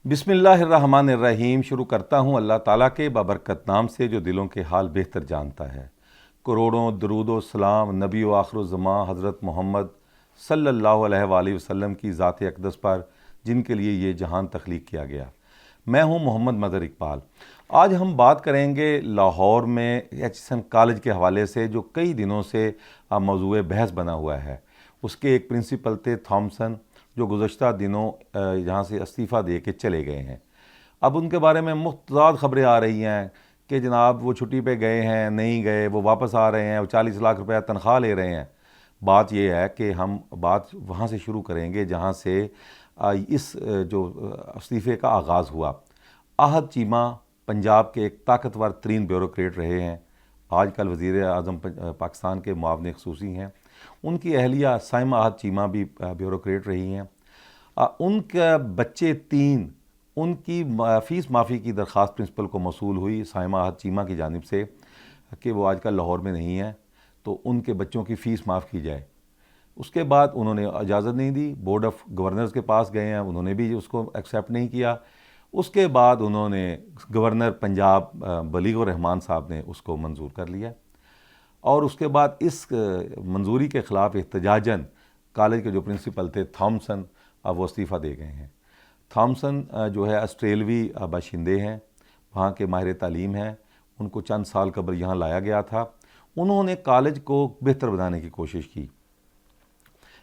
بسم اللہ الرحمن الرحیم شروع کرتا ہوں اللہ تعالیٰ کے بابرکت نام سے جو دلوں کے حال بہتر جانتا ہے۔ کروڑوں درود و سلام نبی و آخر الزمان حضرت محمد صلی اللہ علیہ وآلہ وسلم کی ذات اقدس پر جن کے لیے یہ جہان تخلیق کیا گیا۔ میں ہوں محمد مظہر اقبال۔ آج ہم بات کریں گے لاہور میں ایچ کالج کے حوالے سے جو کئی دنوں سے موضوع بحث بنا ہوا ہے۔ اس کے ایک پرنسپل تھے تھامسن، جو گزشتہ دنوں یہاں سے استعفیٰ دے کے چلے گئے ہیں۔ اب ان کے بارے میں متضاد خبریں آ رہی ہیں کہ جناب وہ چھٹی پہ گئے ہیں، نہیں گئے، وہ واپس آ رہے ہیں، وہ 40 لاکھ روپے تنخواہ لے رہے ہیں۔ بات یہ ہے کہ ہم بات وہاں سے شروع کریں گے جہاں سے اس جو استعفے کا آغاز ہوا۔ احد چیمہ پنجاب کے ایک طاقتور ترین بیوروکریٹ رہے ہیں، آج کل وزیر اعظم پاکستان کے معاون خصوصی ہیں۔ ان کی اہلیہ سائمہ احد چیمہ بھی بیوروکریٹ رہی ہیں۔ ان کے بچے 3، ان کی فیس معافی کی درخواست پرنسپل کو موصول ہوئی سائمہ احد چیمہ کی جانب سے کہ وہ آج کل لاہور میں نہیں ہیں، تو ان کے بچوں کی فیس معاف کی جائے۔ اس کے بعد انہوں نے اجازت نہیں دی، بورڈ آف گورنرز کے پاس گئے ہیں، انہوں نے بھی اس کو ایکسیپٹ نہیں کیا۔ اس کے بعد انہوں نے گورنر پنجاب بلیغ الرحمان صاحب نے اس کو منظور کر لیا، اور اس کے بعد اس منظوری کے خلاف احتجاجاً کالج کے جو پرنسپل تھے تھامسن، اب وہ استعفیٰ دے گئے ہیں۔ تھامسن جو ہے آسٹریلوی باشندے ہیں، وہاں کے ماہر تعلیم ہیں، ان کو چند سال قبل یہاں لایا گیا تھا۔ انہوں نے کالج کو بہتر بنانے کی کوشش کی۔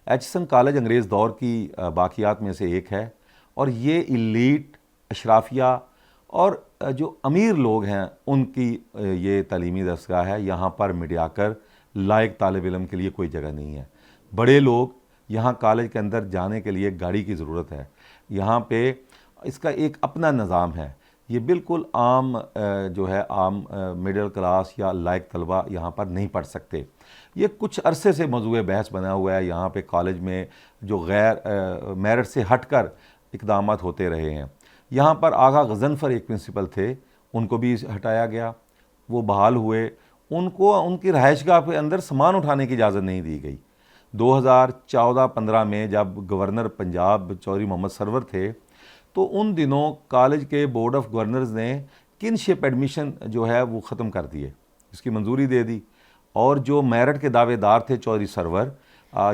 ایچ کالج انگریز دور کی باقیات میں سے ایک ہے، اور یہ ایلیٹ، اشرافیہ اور جو امیر لوگ ہیں ان کی یہ تعلیمی دستگاہ ہے۔ یہاں پر میڈیاکر لائق طالب علم کے لیے کوئی جگہ نہیں ہے۔ بڑے لوگ یہاں کالج کے اندر جانے کے لیے گاڑی کی ضرورت ہے۔ یہاں پہ اس کا ایک اپنا نظام ہے، یہ بالکل عام جو ہے عام میڈل کلاس یا لائق طلبہ یہاں پر نہیں پڑھ سکتے۔ یہ کچھ عرصے سے موضوع بحث بنا ہوا ہے یہاں پہ کالج میں، جو غیر میرٹ سے ہٹ کر اقدامات ہوتے رہے ہیں۔ یہاں پر آغا غضنفر ایک پرنسپل تھے، ان کو بھی ہٹایا گیا، وہ بحال ہوئے، ان کو ان کی رہائش گاہ کے اندر سامان اٹھانے کی اجازت نہیں دی گئی۔ 2014-15 میں جب گورنر پنجاب چودھری محمد سرور تھے، تو ان دنوں کالج کے بورڈ آف گورنرز نے کنشپ ایڈمیشن جو ہے وہ ختم کر دیے، اس کی منظوری دے دی، اور جو میرٹ کے دعوے دار تھے چودھری سرور،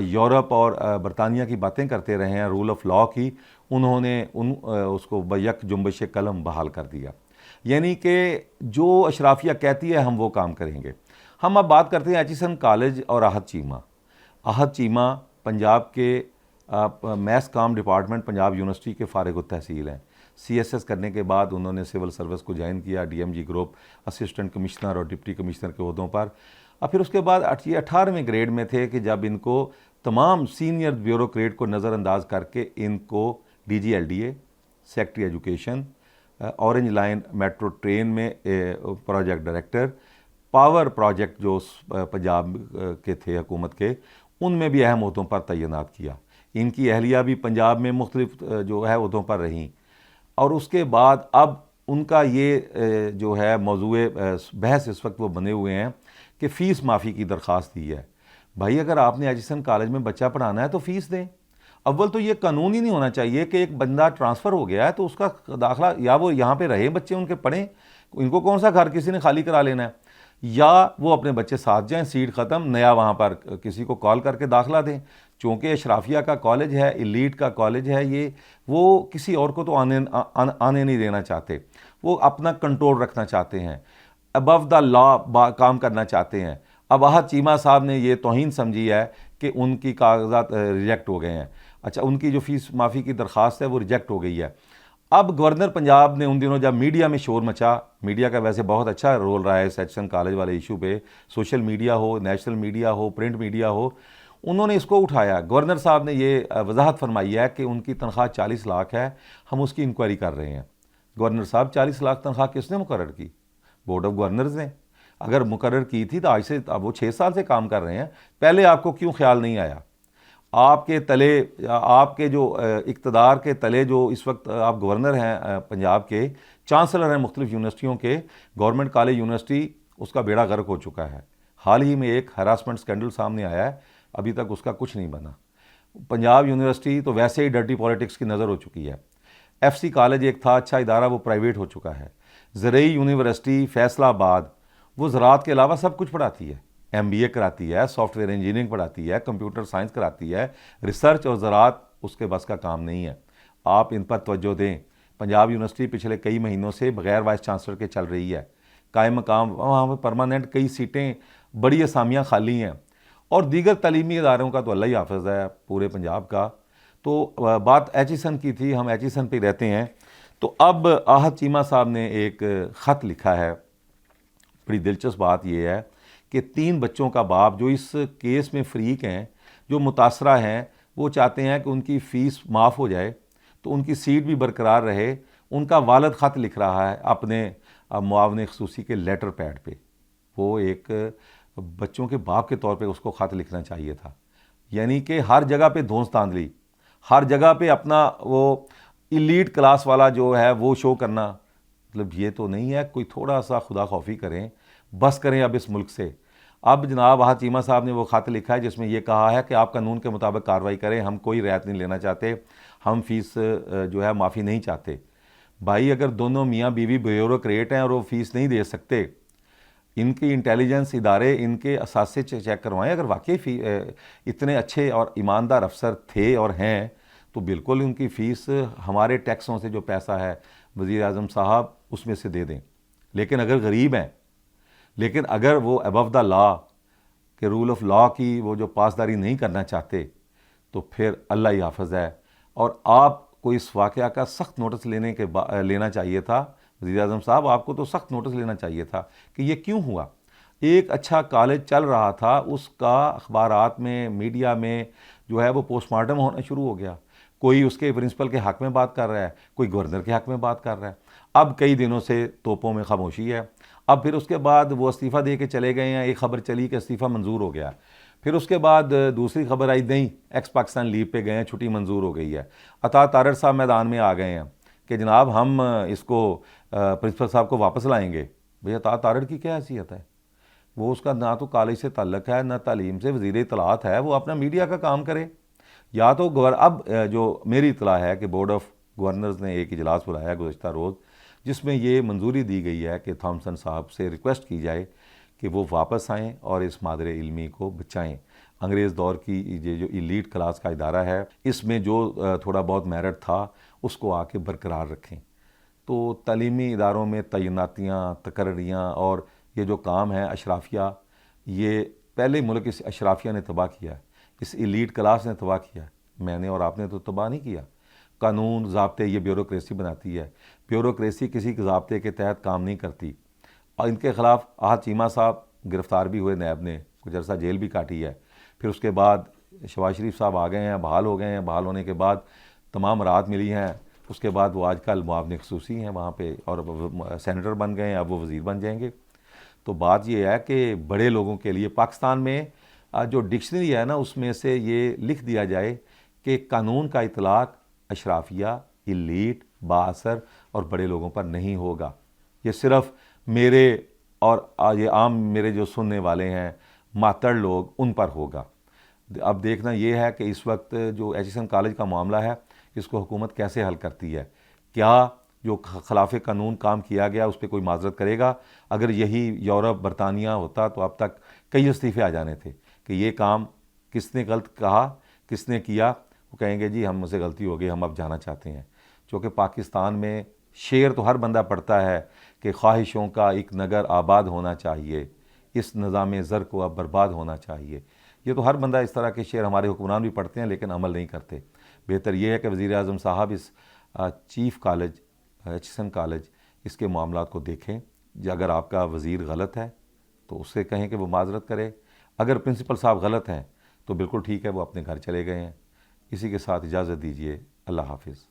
یورپ اور برطانیہ کی باتیں کرتے رہے ہیں، رول آف لا کی، انہوں نے اس کو بیک جنبش قلم بحال کر دیا۔ یعنی کہ جو اشرافیہ کہتی ہے ہم وہ کام کریں گے۔ ہم اب بات کرتے ہیں ایچ کالج اور احد چیمہ۔ احد چیمہ پنجاب کے میس کام ڈپارٹمنٹ پنجاب یونیورسٹی کے فارغ التحصیل ہیں۔ CSS کرنے کے بعد انہوں نے سول سروس کو جوائن کیا، DMG گروپ اسسٹنٹ کمشنر اور ڈپٹی کمشنر کے عہدوں پر، اور پھر اس کے بعد یہ 18ویں گریڈ میں تھے کہ جب ان کو تمام سینئر بیوروکریٹ کو نظر انداز کر کے ان کو DGLDA، secretary education, orange line metro train میں پروجیکٹ ڈائریکٹر، پاور پروجیکٹ جو پنجاب کے تھے حکومت کے، ان میں بھی اہم عہدوں پر تعینات کیا۔ ان کی اہلیہ بھی پنجاب میں مختلف جو ہے عہدوں پر رہیں، اور اس کے بعد اب ان کا یہ جو ہے موضوع بحث اس وقت وہ بنے ہوئے ہیں کہ فیس معافی کی درخواست دی ہے۔ بھائی اگر آپ نے ایچ کالج میں بچہ پڑھانا ہے تو فیس دیں۔ اول تو یہ قانون ہی نہیں ہونا چاہیے کہ ایک بندہ ٹرانسفر ہو گیا ہے تو اس کا داخلہ، یا وہ یہاں پہ رہے بچے ان کے پڑھیں، ان کو کون سا گھر کسی نے خالی کرا لینا ہے، یا وہ اپنے بچے ساتھ جائیں، سیٹ ختم، نیا وہاں پر کسی کو کال کر کے داخلہ دیں۔ چونکہ اشرافیہ کا کالج ہے، ایلیٹ کا کالج ہے یہ، وہ کسی اور کو تو آنے نہیں دینا چاہتے، وہ اپنا کنٹرول رکھنا چاہتے ہیں، ابو دا لا کام کرنا چاہتے ہیں۔ اب احد چیمہ صاحب نے یہ توہین سمجھی ہے کہ ان کی کاغذات ریجیکٹ ہو گئے ہیں، اچھا ان کی جو فیس معافی کی درخواست ہے وہ ریجیکٹ ہو گئی ہے۔ اب گورنر پنجاب نے ان دنوں جب میڈیا میں شور مچا، میڈیا کا ویسے بہت اچھا رول رہا ہے ایچ کالج والے ایشو پہ، سوشل میڈیا ہو، نیشنل میڈیا ہو، پرنٹ میڈیا ہو، انہوں نے اس کو اٹھایا۔ گورنر صاحب نے یہ وضاحت فرمائی ہے کہ ان کی تنخواہ 40 لاکھ ہے، ہم اس کی انکوائری کر رہے ہیں۔ گورنر صاحب 40 لاکھ تنخواہ کس نے مقرر کی؟ بورڈ آف گورنرز نے۔ اگر مقرر کی تھی تو آج سے، اب وہ 6 سال سے کام کر رہے ہیں، پہلے آپ کو کیوں خیال نہیں آیا؟ آپ کے تلے، آپ کے جو اقتدار کے تلے جو اس وقت آپ گورنر ہیں پنجاب کے، چانسلر ہیں مختلف یونیورسٹیوں کے، گورنمنٹ کالج یونیورسٹی اس کا بیڑا غرق ہو چکا ہے۔ حال ہی میں ایک ہراسمنٹ سکینڈل سامنے آیا ہے، ابھی تک اس کا کچھ نہیں بنا۔ پنجاب یونیورسٹی تو ویسے ہی ڈرٹی پالیٹکس کی نظر ہو چکی ہے۔ ایف سی کالج ایک تھا اچھا ادارہ، وہ پرائیویٹ ہو چکا ہے۔ زرعی یونیورسٹی فیصل آباد، وہ زراعت کے علاوہ سب کچھ پڑھاتی ہے، ایم بی اے کراتی ہے، سافٹ ویئر انجینئرنگ پڑھاتی ہے، کمپیوٹر سائنس کراتی ہے، ریسرچ اور زراعت اس کے بس کا کام نہیں ہے۔ آپ ان پر توجہ دیں۔ پنجاب یونیورسٹی پچھلے کئی مہینوں سے بغیر وائس چانسلر کے چل رہی ہے، قائم مقام وہاں پہ پرماننٹ کئی سیٹیں، بڑی اسامیاں خالی ہیں، اور دیگر تعلیمی اداروں کا تو اللہ ہی حافظ ہے پورے پنجاب کا۔ تو بات ایچیسن کی تھی، ہم ایچیسن پہ رہتے ہیں۔ تو اب آحت چیمہ صاحب نے ایک خط لکھا ہے، بڑی دلچسپ بات یہ ہے کہ 3 بچوں کا باپ جو اس کیس میں فریق ہیں، جو متاثرہ ہیں، وہ چاہتے ہیں کہ ان کی فیس معاف ہو جائے تو ان کی سیٹ بھی برقرار رہے۔ ان کا والد خط لکھ رہا ہے اپنے معاون خصوصی کے لیٹر پیڈ پہ۔ وہ ایک بچوں کے باپ کے طور پہ اس کو خط لکھنا چاہیے تھا، یعنی کہ ہر جگہ پہ دھونس دھاندلی، ہر جگہ پہ اپنا وہ ایلیٹ کلاس والا جو ہے وہ شو کرنا، مطلب یہ تو نہیں ہے۔ کوئی تھوڑا سا خدا خوفی کریں، بس کریں اب اس ملک سے۔ اب جناب آحت چیمہ صاحب نے وہ خط لکھا ہے جس میں یہ کہا ہے کہ آپ قانون کے مطابق کارروائی کریں، ہم کوئی رعایت نہیں لینا چاہتے، ہم فیس جو ہے معافی نہیں چاہتے۔ بھائی اگر دونوں میاں بیوی بیوروکریٹ ہیں اور وہ فیس نہیں دے سکتے، ان کی انٹیلیجنس ادارے ان کے اثاثے چیک کروائیں۔ اگر واقعی اتنے اچھے اور ایماندار افسر تھے اور ہیں تو بالکل ان کی فیس ہمارے ٹیکسوں سے جو پیسہ ہے وزیر اعظم صاحب اس میں سے دے دیں۔ لیکن اگر غریب ہیں، لیکن اگر وہ ابو دا لا کہ رول آف لا کی وہ جو پاسداری نہیں کرنا چاہتے تو پھر اللہ ہی حافظ ہے۔ اور آپ کو اس واقعہ کا سخت نوٹس لینا چاہیے تھا وزیر اعظم صاحب، آپ کو تو سخت نوٹس لینا چاہیے تھا کہ یہ کیوں ہوا۔ ایک اچھا کالج چل رہا تھا، اس کا اخبارات میں، میڈیا میں جو ہے وہ پوسٹ مارٹم ہونا شروع ہو گیا۔ کوئی اس کے پرنسپل کے حق میں بات کر رہا ہے، کوئی گورنر کے حق میں بات کر رہا ہے۔ اب کئی دنوں سے توپوں میں خاموشی ہے۔ اب پھر اس کے بعد وہ استعفیٰ دے کے چلے گئے ہیں، ایک خبر چلی کہ استعفیٰ منظور ہو گیا، پھر اس کے بعد دوسری خبر آئی نہیں ایکس پاکستان لیو پہ گئے ہیں، چھٹی منظور ہو گئی ہے۔ عطا تارڑ صاحب میدان میں آ گئے ہیں کہ جناب ہم اس کو پرنسپل صاحب کو واپس لائیں گے۔ بھئی عطا تارڑ کی کیا حیثیت ہے؟ وہ اس کا نہ تو کالج سے تعلق ہے، نہ تعلیم سے، وزیر اطلاعات ہے، وہ اپنا میڈیا کا کام کرے۔ یا تو اب جو میری اطلاع ہے کہ بورڈ آف گورنرز نے ایک اجلاس بلایا گزشتہ روز، جس میں یہ منظوری دی گئی ہے کہ تھامسن صاحب سے ریکویسٹ کی جائے کہ وہ واپس آئیں اور اس مادر علمی کو بچائیں۔ انگریز دور کی یہ جو ایلیٹ کلاس کا ادارہ ہے، اس میں جو تھوڑا بہت میرٹ تھا اس کو آ کے برقرار رکھیں۔ تو تعلیمی اداروں میں تعیناتیاں، تقرریاں اور یہ جو کام ہے اشرافیہ، یہ پہلے ملک اس اشرافیہ نے تباہ کیا ہے، اس ایلیٹ کلاس نے تباہ کیا ہے۔ میں نے اور آپ نے تو تباہ نہیں کیا۔ قانون ضابطے یہ بیوروکریسی بناتی ہے، بیوروکریسی کسی ضابطے کے تحت کام نہیں کرتی۔ اور ان کے خلاف آحت چیمہ صاحب گرفتار بھی ہوئے، نیب نے کچھ عرصہ جیل بھی کاٹی ہے۔ پھر اس کے بعد شہباز شریف صاحب آ گئے ہیں، بحال ہو گئے ہیں، بحال ہونے کے بعد تمام راحت ملی ہیں۔ اس کے بعد وہ آج کل معاون خصوصی ہیں وہاں پہ، اور سینیٹر بن گئے ہیں، اب وہ وزیر بن جائیں گے۔ تو بات یہ ہے کہ بڑے لوگوں کے لیے پاکستان میں جو ڈکشنری ہے نا، اس میں سے یہ لکھ دیا جائے کہ قانون کا اطلاق اشرافیہ، ایلیٹ، بااثر اور بڑے لوگوں پر نہیں ہوگا۔ یہ صرف میرے اور یہ عام میرے جو سننے والے ہیں ماتڑ لوگ، ان پر ہوگا۔ اب دیکھنا یہ ہے کہ اس وقت جو ایچیسن کالج کا معاملہ ہے اس کو حکومت کیسے حل کرتی ہے۔ کیا جو خلاف قانون کام کیا گیا اس پہ کوئی معذرت کرے گا؟ اگر یہی یورپ، برطانیہ ہوتا تو اب تک کئی استعفے آ جانے تھے کہ یہ کام کس نے غلط کہا، کس نے کیا۔ وہ کہیں گے جی ہم سے غلطی ہو گئی، ہم اب جانا چاہتے ہیں۔ چونکہ پاکستان میں شعر تو ہر بندہ پڑھتا ہے کہ خواہشوں کا ایک نگر آباد ہونا چاہیے، اس نظام زر کو اب برباد ہونا چاہیے۔ یہ تو ہر بندہ اس طرح کے شعر ہمارے حکمران بھی پڑھتے ہیں لیکن عمل نہیں کرتے۔ بہتر یہ ہے کہ وزیر اعظم صاحب اس چیف کالج، ایچیسن کالج، اس کے معاملات کو دیکھیں۔ اگر آپ کا وزیر غلط ہے تو اس سے کہیں کہ وہ معذرت کرے، اگر پرنسپل صاحب غلط ہیں تو بالکل ٹھیک ہے، وہ اپنے گھر چلے گئے ہیں۔ اسی کے ساتھ اجازت دیجیے، اللہ حافظ۔